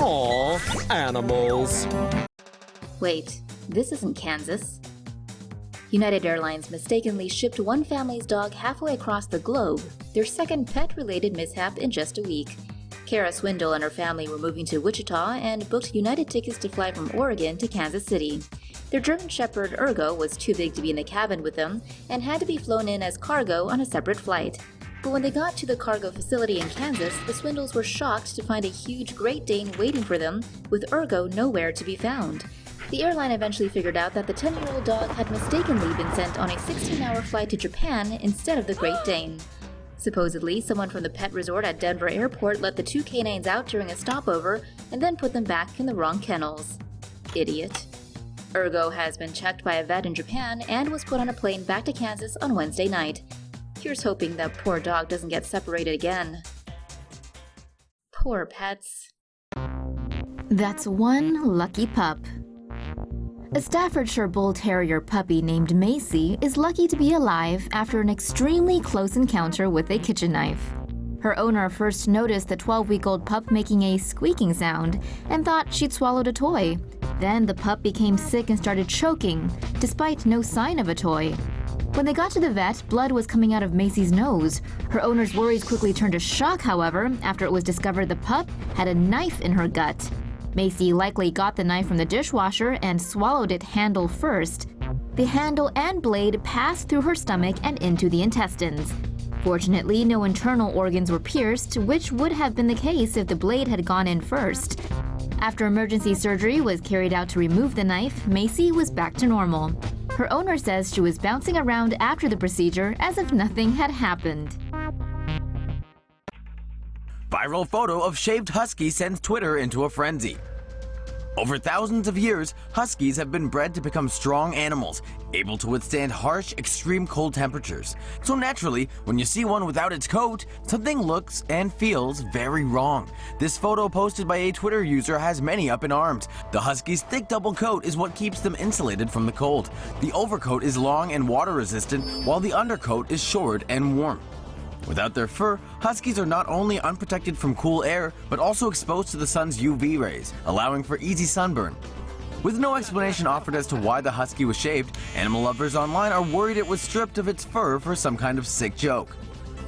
Aw, animals. Wait, this isn't Kansas. United Airlines mistakenly shipped one family's dog halfway across the globe, their second pet-related mishap in just a week. Kara Swindle and her family were moving to Wichita and booked United tickets to fly from Oregon to Kansas City. Their German Shepherd Ergo was too big to be in the cabin with them and had to be flown in as cargo on a separate flight. But when they got to the cargo facility in Kansas, the Swindles were shocked to find a huge Great Dane waiting for them, with Ergo nowhere to be found. The airline eventually figured out that the 10-year-old dog had mistakenly been sent on a 16-hour flight to Japan instead of the Great Dane. Supposedly, someone from the pet resort at Denver Airport let the two canines out during a stopover and then put them back in the wrong kennels. Idiot. Ergo has been checked by a vet in Japan and was put on a plane back to Kansas on Wednesday night. Here's hoping that poor dog doesn't get separated again. Poor pets. That's one lucky pup. A Staffordshire Bull Terrier puppy named Macy is lucky to be alive after an extremely close encounter with a kitchen knife. Her owner first noticed the 12-week-old pup making a squeaking sound and thought she'd swallowed a toy. Then the pup became sick and started choking, despite no sign of a toy. When they got to the vet, blood was coming out of Macy's nose. Her owner's worries quickly turned to shock, however, after it was discovered the pup had a knife in her gut. Macy likely got the knife from the dishwasher and swallowed it handle first. The handle and blade passed through her stomach and into the intestines. Fortunately, no internal organs were pierced, which would have been the case if the blade had gone in first. After emergency surgery was carried out to remove the knife, Macy was back to normal. Her owner says she was bouncing around after the procedure as if nothing had happened. Viral photo of shaved husky sends Twitter into a frenzy. Over thousands of years, huskies have been bred to become strong animals, able to withstand harsh, extreme cold temperatures. So naturally, when you see one without its coat, something looks and feels very wrong. This photo posted by a Twitter user has many up in arms. The husky's thick double coat is what keeps them insulated from the cold. The overcoat is long and water resistant, while the undercoat is short and warm. Without their fur, huskies are not only unprotected from cool air, but also exposed to the sun's UV rays, allowing for easy sunburn. With no explanation offered as to why the husky was shaved, animal lovers online are worried it was stripped of its fur for some kind of sick joke.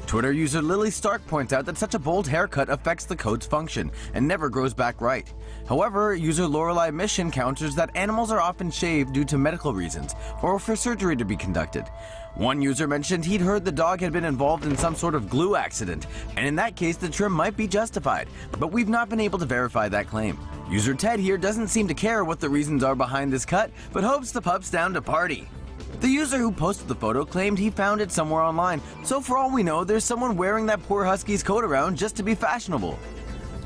Twitter user Lily Stark points out that such a bold haircut affects the coat's function and never grows back right. However, user Lorelei Mission counters that animals are often shaved due to medical reasons or for surgery to be conducted. One user mentioned he'd heard the dog had been involved in some sort of glue accident, and in that case the trim might be justified, but we've not been able to verify that claim. User Ted here doesn't seem to care what the reasons are behind this cut, but hopes the pup's down to party. The user who posted the photo claimed he found it somewhere online, so for all we know, there's someone wearing that poor husky's coat around just to be fashionable.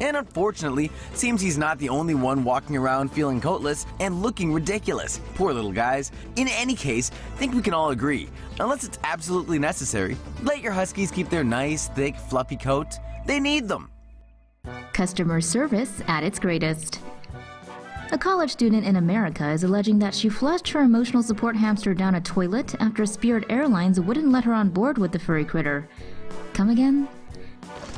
And unfortunately, seems he's not the only one walking around feeling coatless and looking ridiculous. Poor little guys. In any case, I think we can all agree, unless it's absolutely necessary, let your huskies keep their nice, thick, fluffy coat. They need them. Customer service at its greatest. A college student in America is alleging that she flushed her emotional support hamster down a toilet after Spirit Airlines wouldn't let her on board with the furry critter. Come again?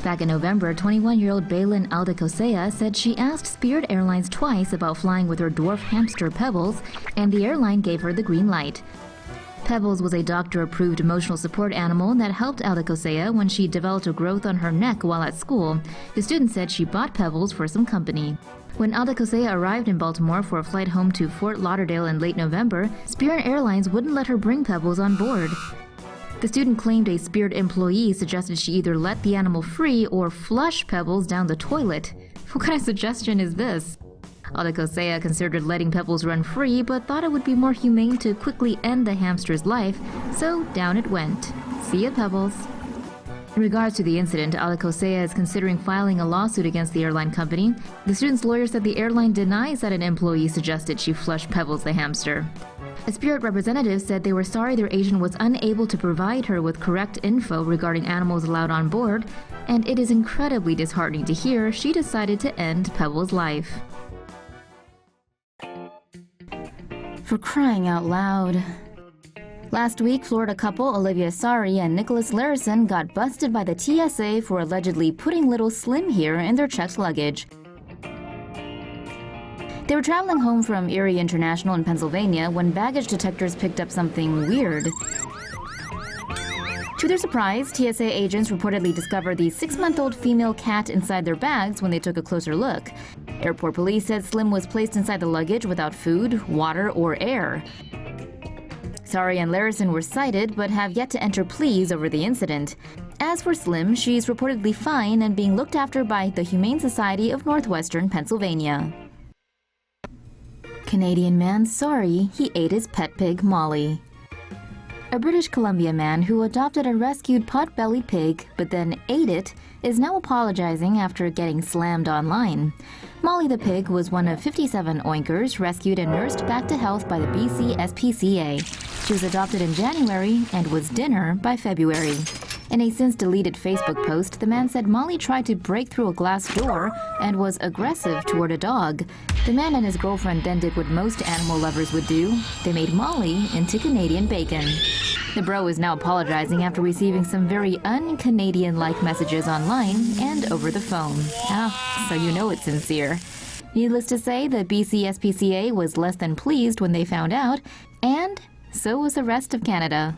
Back in November, 21-year-old Bailyn Aldacosea said she asked Spirit Airlines twice about flying with her dwarf hamster Pebbles, and the airline gave her the green light. Pebbles was a doctor-approved emotional support animal that helped Aldacosea when she developed a growth on her neck while at school. The student said she bought Pebbles for some company. When Aldacosea arrived in Baltimore for a flight home to Fort Lauderdale in late November, Spirit Airlines wouldn't let her bring Pebbles on board. The student claimed a Spirit employee suggested she either let the animal free or flush Pebbles down the toilet. What kind of suggestion is this? Aldacosea considered letting Pebbles run free, but thought it would be more humane to quickly end the hamster's life, so down it went. See ya, Pebbles. In regards to the incident, Aldacosea is considering filing a lawsuit against the airline company. The student's lawyer said the airline denies that an employee suggested she flush Pebbles the hamster. A Spirit representative said they were sorry their agent was unable to provide her with correct info regarding animals allowed on board, and it is incredibly disheartening to hear she decided to end Pebbles' life. For crying out loud. Last week, Florida couple Olivia Sari and Nicholas Larison got busted by the TSA for allegedly putting little Slim here in their checked luggage. They were traveling home from Erie International in Pennsylvania when baggage detectors picked up something weird. To their surprise, TSA agents reportedly discovered the 6-month-old female cat inside their bags when they took a closer look. Airport police said Slim was placed inside the luggage without food, water, or air. Sari and Larison were cited but have yet to enter pleas over the incident. As for Slim, she's reportedly fine and being looked after by the Humane Society of Northwestern Pennsylvania. Canadian man sorry he ate his pet pig Molly. A British Columbia man who adopted a rescued pot-bellied pig but then ate it is now apologizing after getting slammed online. Molly the pig was one of 57 oinkers rescued and nursed back to health by the BC SPCA. She was adopted in January and was dinner by February. In a since-deleted Facebook post, the man said Molly tried to break through a glass door and was aggressive toward a dog. The man and his girlfriend then did what most animal lovers would do. They made Molly into Canadian bacon. The bro is now apologizing after receiving some very un-Canadian-like messages online and over the phone. So you know it's sincere. Needless to say, the BC SPCA was less than pleased when they found out, and so was the rest of Canada.